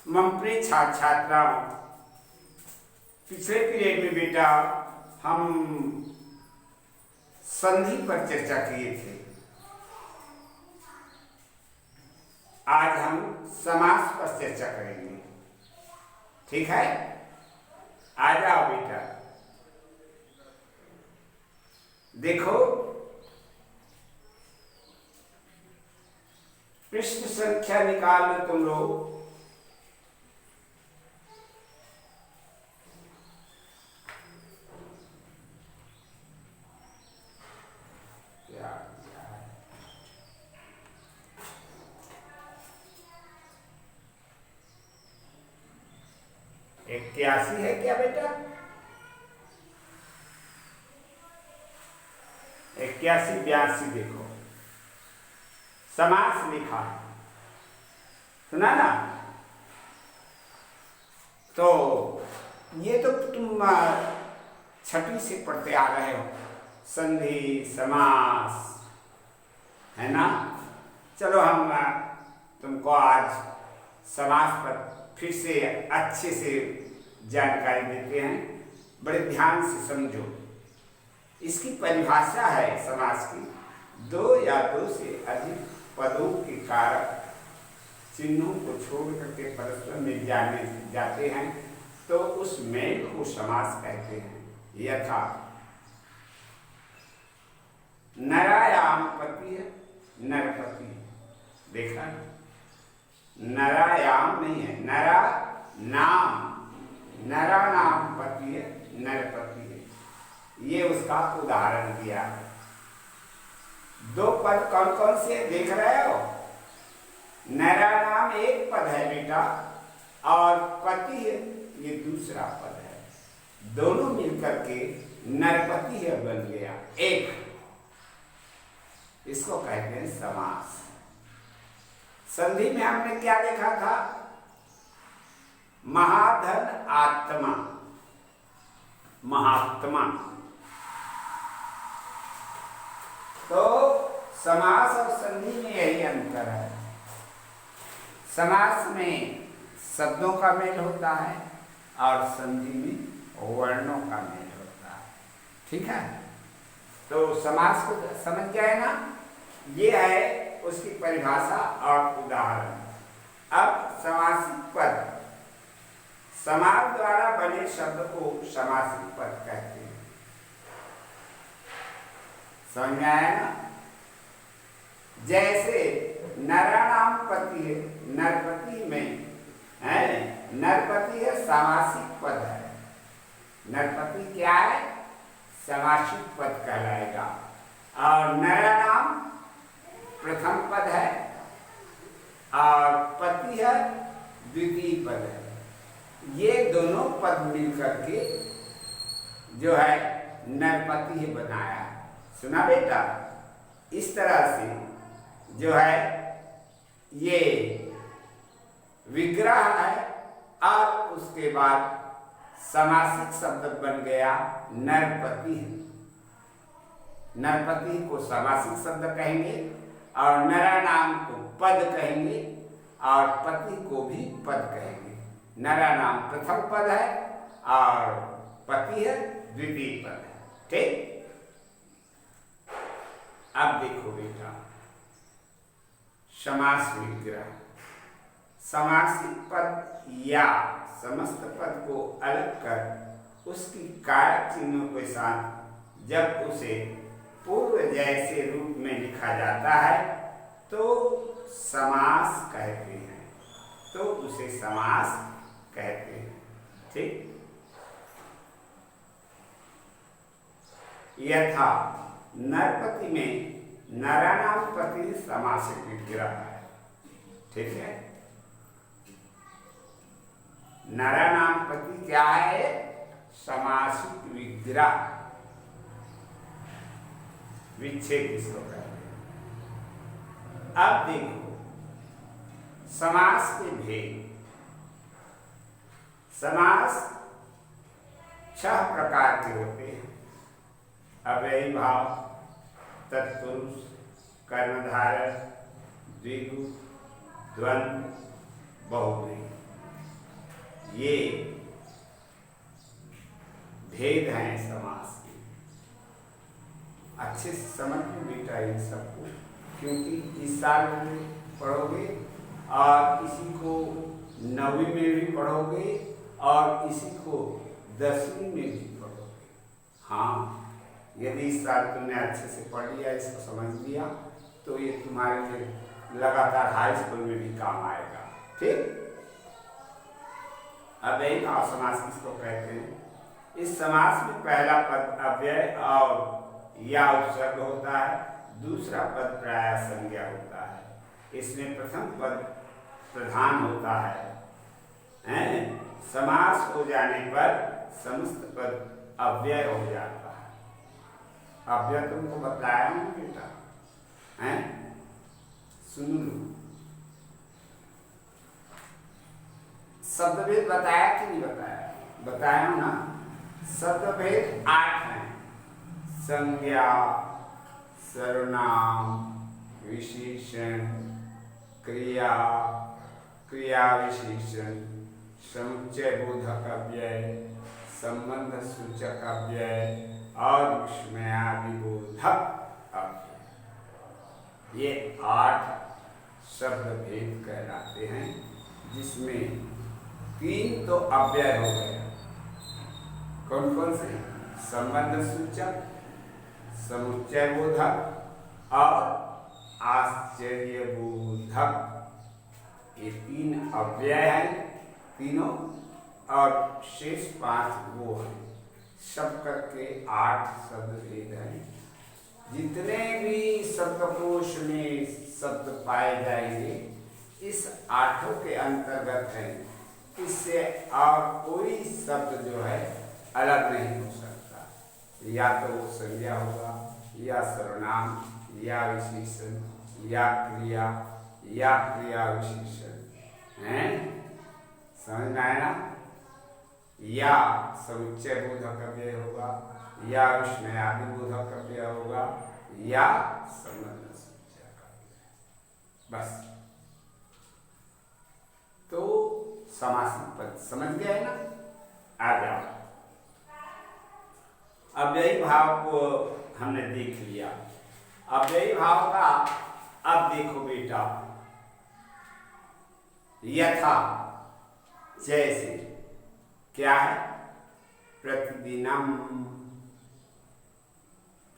मम प्रिय छात्र छात्राओं, पिछले पीरियड में बेटा हम संधि पर चर्चा किए थे। आज हम समास पर चर्चा करेंगे। ठीक है, आ जाओ बेटा। देखो, पृष्ठ संख्या निकाल लो तुम लोग। इक्यासी है क्या बेटा? 81, 82 देखो, समास लिखा है, सुना ना? तो ये तो तुम छठी से पढ़ते आ रहे हो, संधि समास, है ना? चलो हम तुमको आज समास पर फिर से अच्छे से जानकारी देते हैं। बड़े ध्यान से समझो। इसकी परिभाषा है समास की, दो या दो से अधिक पदों के कारक चिन्हों को छोड़ करके परस्पर मिल जाते हैं तो उस मेल को समास कहते हैं। यथा नरायाम पति है, नरपति। देखा, नरायाम नहीं है, नरा नाम, नरा नाम पति है, नरपति है। ये उसका उदाहरण दिया। दो पद कौन कौन से देख रहे हो? नरा नाम एक पद है बेटा, और पति है ये दूसरा पद है। दोनों मिलकर के नरपति है बन गया एक। इसको कहते हैं समास। संधि में हमने क्या देखा था? महाधन आत्मा, महात्मा। तो समास और संधि में यही अंतर है। समास में शब्दों का मेल होता है और संधि में वर्णों का मेल होता है। ठीक है, तो समास को समझ गए ना? ये है उसकी परिभाषा और उदाहरण। अब समासिक पद, समास द्वारा बने शब्द को समासिक पद कहते हैं। समझ में आया ना? जैसे नराणाम पति है, नरपति में है, नरपति है समासिक पद है। नरपति क्या है? समासिक पद कहलाएगा। और नराणाम प्रथम पद है और पति है द्वितीय पद है। ये दोनों पद मिलकर के जो है नरपति ही बनाया। सुना बेटा? इस तरह से जो है ये विग्रह है और उसके बाद समासिक शब्द बन गया नरपति। नरपति को समासिक शब्द कहेंगे और नरा नाम को पद कहेंगे और पति को भी पद कहेंगे। नरा नाम प्रथम पद है और पति है द्वितीय पद है। ठीक, अब देखो बेटा, समास विग्रह। समासिक पद या समस्त पद को अलग कर उसकी कारक चिन्हों के साथ जब उसे पूर्व जैसे रूप में लिखा जाता है तो समास कहते हैं, तो उसे समास कहते हैं। ठीक, यथा नरपति में नराणाम पति समासिक विग्रह है। ठीक है, नराणाम पति क्या है? समासिक विग्रह, विच्छेद इसको कहते हैं। अब देखो समास के भेद। समास 6 प्रकार के होते हैं। अव्ययी भाव, तत्पुरुष, कर्मधारय, द्विगु, द्वंद्व, बहुव्रीहि। ये भेद हैं समास के। अच्छे से समझ लो बेटा इन सबको, क्योंकि इस साल में पढ़ोगे और इसी को 9वीं में भी पढ़ोगे और इसी को 10वीं में भी पढ़ोगे। हाँ, यदि इस साल तुमने अच्छे से पढ़ लिया, इसको समझ लिया, तो ये तुम्हारे लिए लगातार हाई स्कूल में भी काम आएगा। ठीक। अब यही भाव समास किसको कहते हैं? इस समास में पहला पद अव्यय और या उपसर्ग होता है, दूसरा पद प्राय संज्ञा होता है। इसमें प्रथम पद प्रधान होता है। समास हो जाने पर समस्त पद अव्यय हो जाता है। अव्यय तुमको बताया हूँ बेटा, सुन लो। शब्दभेद बताया कि नहीं बताया? बताया ना। शब्दभेद 8 हैं। संज्ञा, सर्वनाम, विशेषण, क्रिया, क्रिया विशेषण, समुच्चय बोधक अव्यय, संबंध सूचक अव्यय और विस्मयादिबोधक अव्यय। ये 8 शब्द भेद कहलाते हैं, जिसमें 3 तो अव्यय हो गए। कौन कौन से? संबंध सूचक, समुच्चय बोधक और आश्चर्य बोधक। ये 3 अव्यय हैं तीनों, और शेष 5 वो हैं। सब करके 8 शब्द भेद हैं। जितने भी शब्दकोश में शब्द पाए जाएंगे इस 8 के अंतर्गत हैं। इससे और कोई शब्द जो है अलग नहीं हो सकता। या तो वो संज्ञा होगा, या सर्वनाम, या विशेषण, या क्रिया विशेषण हैं। समझ में आया ना? या समुच्चय बोधक अव्यय होगा, या विस्मयादि बोधक अव्यय होगा, या संबंध सूचक अव्यय। बस। तो समासिक पद समझ गए ना? आ जाओ। अव्ययी भाव को हमने देख लिया। अव्ययी भाव का अब देखो बेटा, यथा जैसे क्या है? प्रतिदिनम,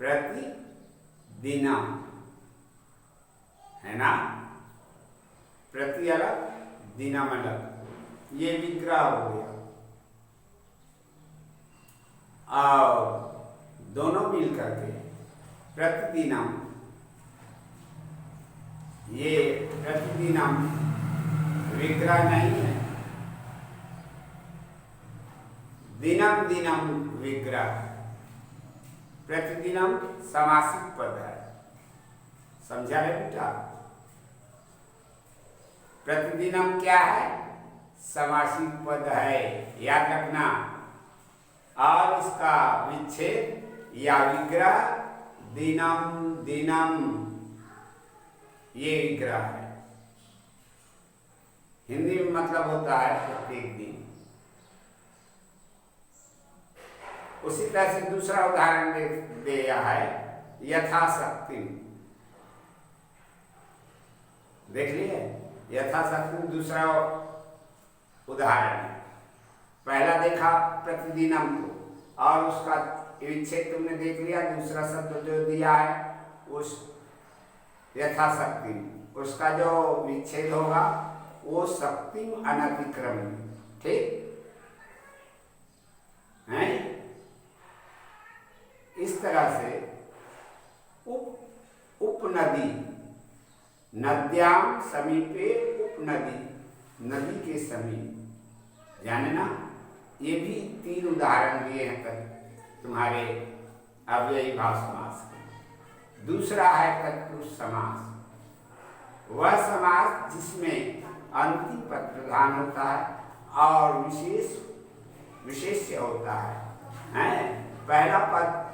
प्रतिदिनम है ना? प्रति अलग, दिनम अलग, ये विग्रह हो गया। और दोनों मिलकर के प्रतिदिनम, ये प्रतिदिनम विग्रह नहीं है, दिनम दिनम विग्रह। प्रतिदिनम समासिक पद है। समझा रे बेटा? प्रतिदिनम क्या है? समासिक पद है, याद रखना। और इसका विच्छेद या विग्रह दिनम दिनम, ये विग्रह है। हिंदी में मतलब होता है प्रत्येक दिन। उसी तरह से दूसरा उदाहरण दिया है, यथाशक्ति। देख लिए? यथाशक्ति दूसरा उदाहरण। पहला देखा प्रतिदिनम को, और उसका विच्छेद तुमने देख लिया। दूसरा शब्द जो दिया है उस यथाशक्ति, उसका जो विच्छेद होगा वो शक्तिम अनतिक्रम। ठीक है? इस तरह से उपनदी, नद्याम समीपे उपनदी, नदी के समीप, जाने ना? ये भी 3 उदाहरण दिए हैं तक तुम्हारे अव्ययी भाव समास के। दूसरा है तत्पुरुष समास। वह समास जिसमें अंतिम पद प्रधान होता है और विशेष्य होता है। पहला पद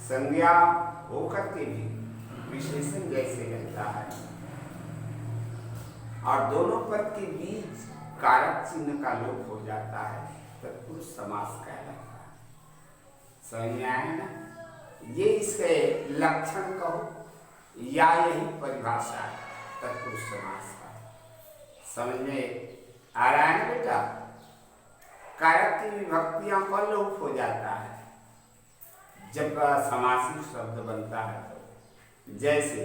संज्ञा होकर के भी विशेषण जैसे रहता है, और दोनों पद के बीच कारक चिन्ह का लोप हो जाता है, तत्पुरुष समास कहलाता है। समझ में आया ना? ये इसके लक्षण कहो या यही परिभाषा है तत्पुरुष समास का। समझ में आ रहा है ना बेटा? कारक की विभक्तियों का लोप हो जाता है जब समासिक शब्द बनता है तो। जैसे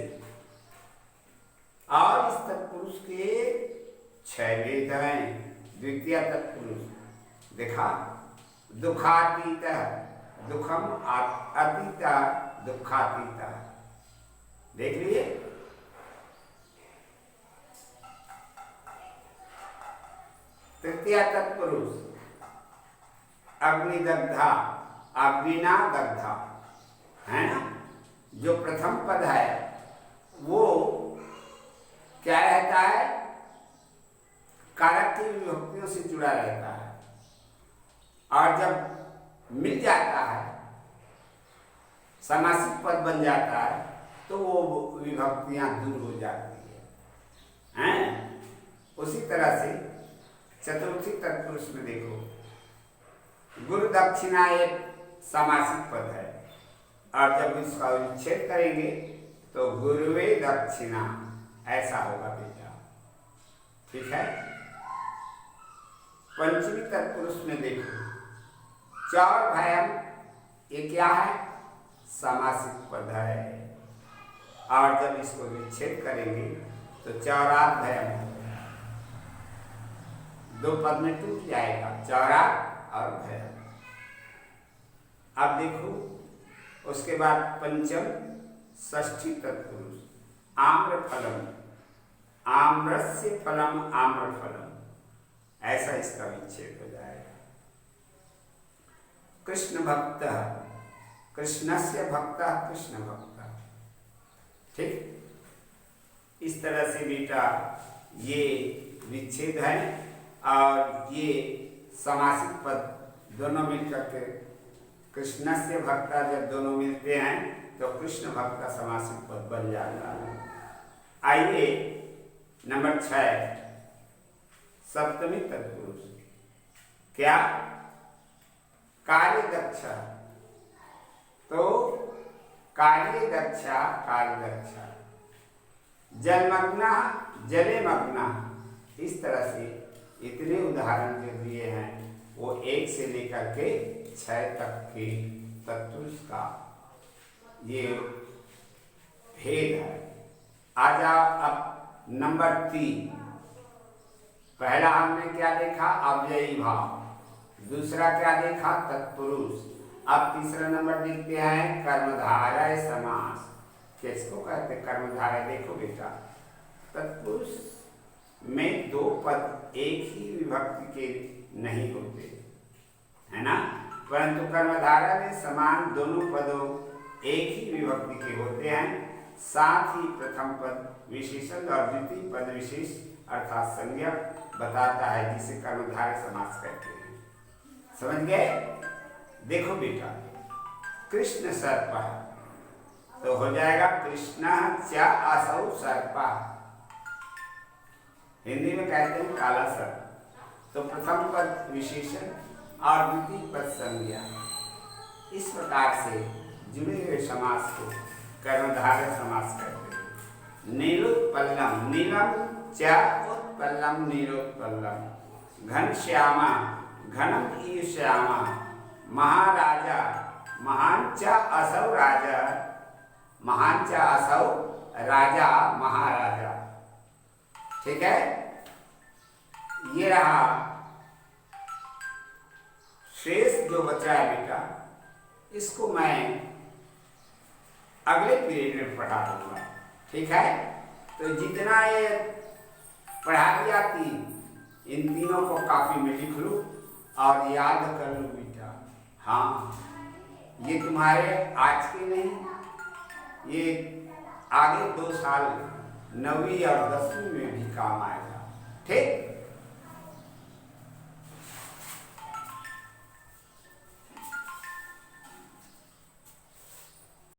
और इस तत्पुरुष के 6 वेद हैं। द्वितीय तत्पुरुष देखा, दुखातीत, दुखम अतीत, दुखातीत, देख लिए। तृतीय तत्पुरुष अग्निदग्धा, अग्निना दग्धा, है ना? जो प्रथम पद है वो क्या रहता है? कारक की विभक्तियों से जुड़ा रहता है, और जब मिल जाता है, समासिक पद बन जाता है, तो वो विभक्तियां दूर हो जाती हैं। उसी तरह से चतुर्थी तत्पुरुष में देखो, गुरु दक्षिणा एक समासिक पद है, और जब इसका विच्छेद करेंगे तो गुरुवे दक्षिणा ऐसा होगा बेटा। ठीक है? पंचमी तत्पुरुष में देखो, चौर भयम, ये क्या है? समासिक पद है, और जब इसको विच्छेद करेंगे तो चौरात भयम होगा। 2 पद में टूट जाएगा, चौरात और भयम। अब देखो उसके बाद पंचम षष्ठी तत्पुरुष, आम्रफलम, आम्रस्य फलम आम्रफलम, ऐसा इसका विच्छेद हो जाएगा। कृष्ण भक्त, कृष्णस्य भक्त, कृष्ण भक्त। ठीक? इस तरह से बेटा ये विच्छेद है, और ये समासिक पद दोनों मिलकर के कृष्णस्य भक्त, जब दोनों मिलते हैं तो कृष्ण भक्त का समासिक पद बन जाता है। आइए नंबर 6, सप्तमी तत्पुरुष, क्या? कार्य दक्ष। तो कार्य दक्षा, कार्य दक्षा, जलमग्ना, जले मग्ना, इस तरह से इतने उदाहरण जो दिए हैं वो 1 से लेकर के 6 तक के तत्पुरुष का ये भेद है। आ जाओ अब नंबर 3। पहला हमने क्या देखा? अव्ययी भाव। दूसरा क्या देखा? तत्पुरुष। अब तीसरा नंबर देखते हैं कर्मधारय समास। किसको कहते हैं कर्मधारय? देखो बेटा, तत्पुरुष में 2 पद एक ही विभक्ति के नहीं होते, है ना? परंतु कर्मधारय में समान दोनों पदों एक ही विभक्ति के होते हैं। साथ ही प्रथम पद विशेषण और द्वितीय पद विशेष अर्थात संज्ञा बताता है, जिसे कर्मधारय समास कहते हैं। समझ गए? देखो बेटा, कृष्ण सर्प तो हो जाएगा कृष्ण च असौ सर्प, हिंदी में कहते हैं काला सर्प। तो प्रथम पद विशेषण और द्वितीय पद संज्ञा, इस प्रकार से जुड़े हुए समास को कर्मधारय समास कहते हैं। नीलोत्पल्लम, नीलम च उत्पल्लम, नीलोत्पल्लम। घनश्यामा, घनम ईश्यामा। महाराजा, महान च असौ राजा, महान च असौ राजा, महाराजा। ठीक है? ये रहा। शेष जो बचा है बेटा, इसको मैं अगले पीरियड में पढ़ा दूंगा। ठीक है? तो जितना ये पढ़ा दिया थी, इन तीनों को कॉपी में लिख लो और याद कर लो बेटा। हाँ, ये तुम्हारे आज के नहीं, ये आगे 2 साल 9वीं और 10वीं में भी काम आएगा। ठीक?